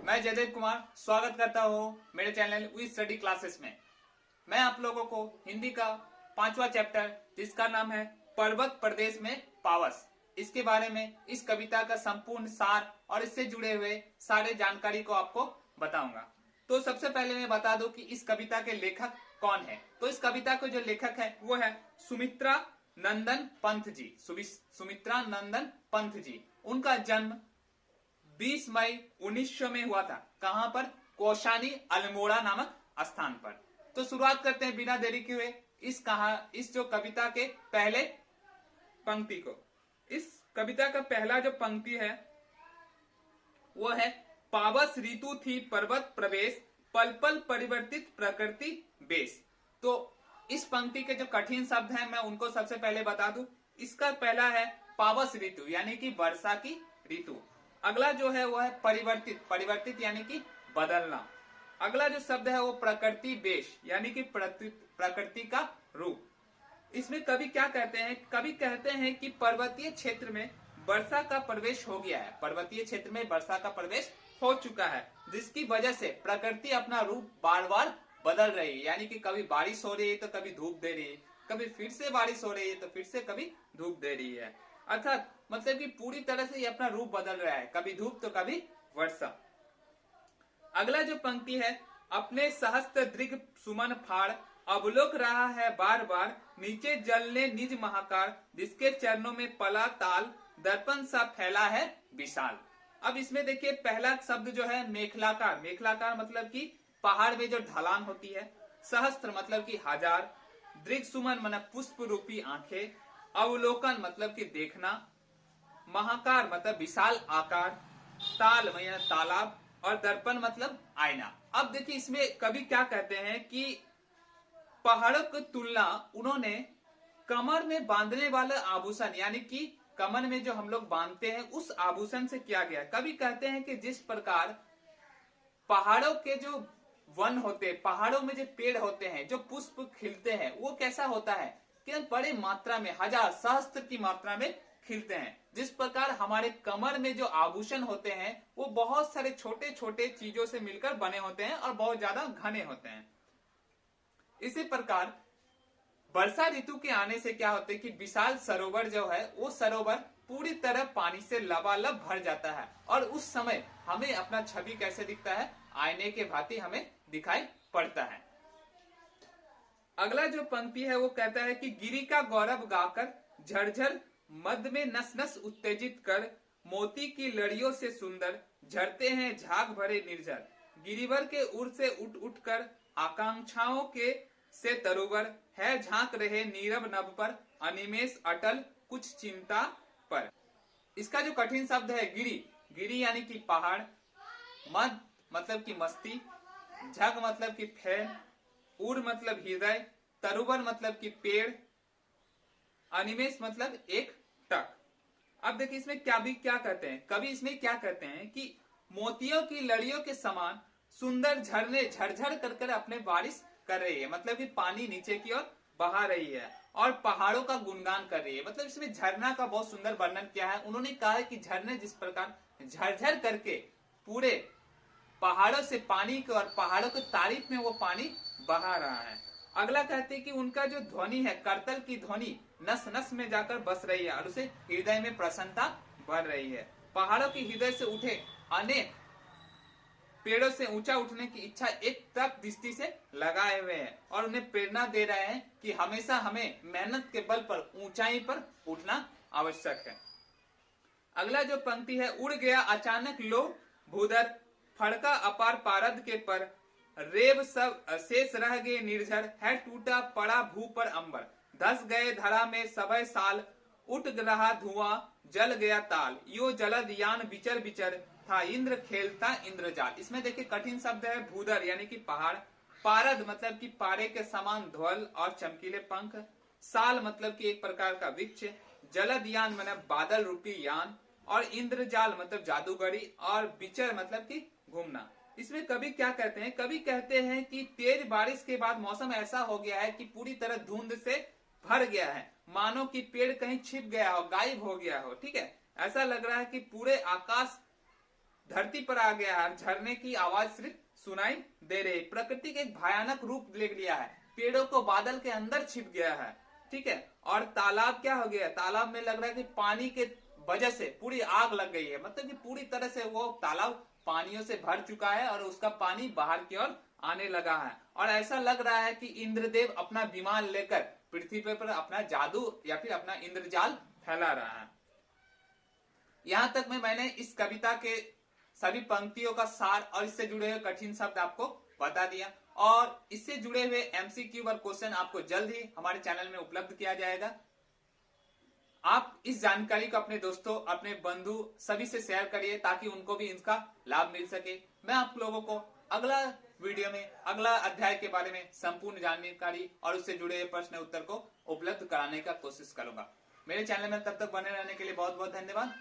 मैं जयदेव कुमार स्वागत करता हूँ मेरे चैनल वी स्टडी क्लासेस में। मैं आप लोगों को हिंदी का 5वां चैप्टर जिसका नाम है पर्वत प्रदेश में पावस, इसके बारे में इस कविता का संपूर्ण सार और इससे जुड़े हुए सारे जानकारी को आपको बताऊंगा। तो सबसे पहले मैं बता दूं कि इस कविता के लेखक कौन है। तो इस कविता के जो लेखक है वो है सुमित्रा नंदन पंत जी। सुमित्रा नंदन पंत जी। उनका जन्म 20 मई 1900 में हुआ था। कहां पर? कौशानी अल्मोड़ा नामक स्थान पर। तो शुरुआत करते हैं बिना देरी किए इस जो कविता के पहले पंक्ति को। इस कविता का पहला जो पंक्ति है वो है पावस ऋतु थी पर्वत प्रवेश, पल पल परिवर्तित प्रकृति बेश। तो इस पंक्ति के जो कठिन शब्द हैं मैं उनको सबसे पहले बता दूं। इसका पहला है पावस ऋतु यानी कि वर्षा की ऋतु। अगला जो है वो है परिवर्तित, परिवर्तित यानी कि बदलना। अगला जो शब्द है वो प्रकृति बेश यानी कि प्रकृति का रूप। इसमें कवि क्या कहते हैं? कवि कहते हैं कि पर्वतीय क्षेत्र में वर्षा का प्रवेश हो गया है। पर्वतीय क्षेत्र में वर्षा का प्रवेश हो चुका है, जिसकी वजह से प्रकृति अपना रूप बार बार बदल रही है। यानी कि कभी बारिश हो रही है तो कभी धूप दे रही है, कभी फिर से बारिश हो रही है तो फिर से कभी धूप दे रही है। अर्थात मतलब कि पूरी तरह से ये अपना रूप बदल रहा है, कभी धूप तो कभी वर्षा। अगला जो पंक्ति है अपने सहस्त्र दृग सुमन फाड़, अवलोक रहा है बार बार नीचे जल ने निज महाकार, जिसके चरणों में पला ताल दर्पण सा फैला है विशाल। अब इसमें देखिए पहला शब्द जो है मेखलाकार। मेखलाकार मतलब कि पहाड़ में जो ढलान होती है। सहस्त्र मतलब कि हजार, दृग सुमन मतलब पुष्प रूपी आंखें, अवलोकन मतलब कि देखना, महाकार मतलब विशाल आकार, ताल मतलब तालाब, और दर्पण मतलब आईना। अब देखिए इसमें कवि क्या कहते हैं कि पहाड़ों की तुलना उन्होंने कमर में बांधने वाले आभूषण यानी कि कमर में जो हम लोग बांधते हैं उस आभूषण से किया गया। कवि कहते हैं कि जिस प्रकार पहाड़ों के जो वन होते हैं, पहाड़ों में जो पेड़ होते हैं, जो पुष्प खिलते हैं, वो कैसा होता है कि बड़े मात्रा में, हजार सहस्त्र की मात्रा में खिलते हैं। जिस प्रकार हमारे कमर में जो आभूषण होते हैं वो बहुत सारे छोटे छोटे चीजों से मिलकर बने होते हैं और बहुत ज्यादा घने होते हैं। इसी प्रकार वर्षा ऋतु के आने से क्या होता है कि विशाल सरोवर जो है वो सरोवर पूरी तरह पानी से लबालब भर जाता है, और उस समय हमें अपना छवि कैसे दिखता है? आईने के भांति हमें दिखाई पड़ता है। अगला जो पंक्ति है वो कहता है कि गिरी का गौरव गाकर झरझर मध्य में नस नस उत्तेजित कर, मोती की लड़ियों से सुंदर झरते हैं झाग भरे निर्झर, गिरिवर के उर से उठ उठ कर आकांक्षाओं के से तरुवर है झांक रहे नीरव नभ पर, अनिमेष अटल कुछ चिंता पर। इसका जो कठिन शब्द है गिरी, गिरी यानी कि पहाड़, मद मतलब कि मस्ती, झग मतलब कि फैन, उर मतलब हृदय, तरुवर मतलब कि पेड़, अनिमेष मतलब एक टक। अब देखिए इसमें क्या कहते हैं कवि? इसमें क्या कहते हैं कि मोतियों की लड़ियों के समान सुंदर झरने झरझर कर कर अपने बारिश कर रही है, मतलब कि पानी नीचे की ओर बहा रही है और पहाड़ों का गुणगान कर रही है। मतलब इसमें झरना का बहुत सुंदर वर्णन किया है। उन्होंने कहा है कि झरने जिस प्रकार झरझर करके पूरे पहाड़ों से पानी को और पहाड़ों की तारीफ में वो पानी बहा रहा है। अगला कहते हैं कि उनका जो ध्वनि है, करतल की ध्वनि नस नस में जाकर बस रही है और उसे हृदय में प्रसन्नता भर रही है। पहाड़ों की हृदय से उठे अनेक पेड़ों से ऊंचा उठने की इच्छा एक तक दृष्टि से लगाए हुए हैं और उन्हें प्रेरणा दे रहे हैं कि हमेशा हमें मेहनत के बल पर ऊंचाई पर उठना आवश्यक है। अगला जो पंक्ति है उड़ गया अचानक लो भूधर, फड़का अपार पारद के पर, रेब सब शेष रह गए निर्झर, है टूटा पड़ा भू पर अंबर, धस गए धरा में सबय साल, उठ रहा धुआं जल गया ताल, यो जलद यान बिचर बिचर, था इंद्र खेलता इंद्रजाल। इसमें देखिए कठिन शब्द है भूधर यानी कि पहाड़, पारद मतलब कि पारे के समान ध्वल और चमकीले पंख, साल मतलब कि एक प्रकार का वृक्ष, जलद यान मतलब बादल रूपी यान, और इंद्रजाल मतलब जादूगरी, और बिचर मतलब कि घूमना। इसमें कवि क्या कहते हैं? कवि कहते हैं कि तेज बारिश के बाद मौसम ऐसा हो गया है कि पूरी तरह धुंध से भर गया है, मानो कि पेड़ कहीं छिप गया हो, गायब हो गया हो। ठीक है, ऐसा लग रहा है कि पूरे आकाश धरती पर आ गया है, झरने की आवाज सिर्फ सुनाई दे रही। प्रकृति के एक भयानक रूप ले लिया है, पेड़ों को बादल के अंदर छिप गया है, ठीक है। और तालाब क्या हो गया, तालाब में लग रहा है कि पानी के वजह से पूरी आग लग गई है, मतलब कि पूरी तरह से वो तालाब पानियों से भर चुका है और उसका पानी बाहर की ओर आने लगा है। और ऐसा लग रहा है कि इंद्रदेव अपना विमान लेकर पृथ्वी पर अपना जादू या फिर अपना इंद्रजाल फैला रहा है। यहां तक में मैंने इस कविता के सभी पंक्तियों का सार और इससे जुड़े हुए कठिन शब्द आपको बता दिया, और इससे जुड़े हुए एमसीक्यू और क्वेश्चन आपको जल्द ही हमारे चैनल में उपलब्ध किया जाएगा। आप इस जानकारी को अपने दोस्तों, अपने बंधु सभी से शेयर करिए ताकि उनको भी इसका लाभ मिल सके। मैं आप लोगों को अगला वीडियो में अगला अध्याय के बारे में संपूर्ण जानकारी और उससे जुड़े हुए प्रश्न उत्तर को उपलब्ध कराने का कोशिश करूंगा। मेरे चैनल में तब तक बने रहने के लिए बहुत बहुत धन्यवाद।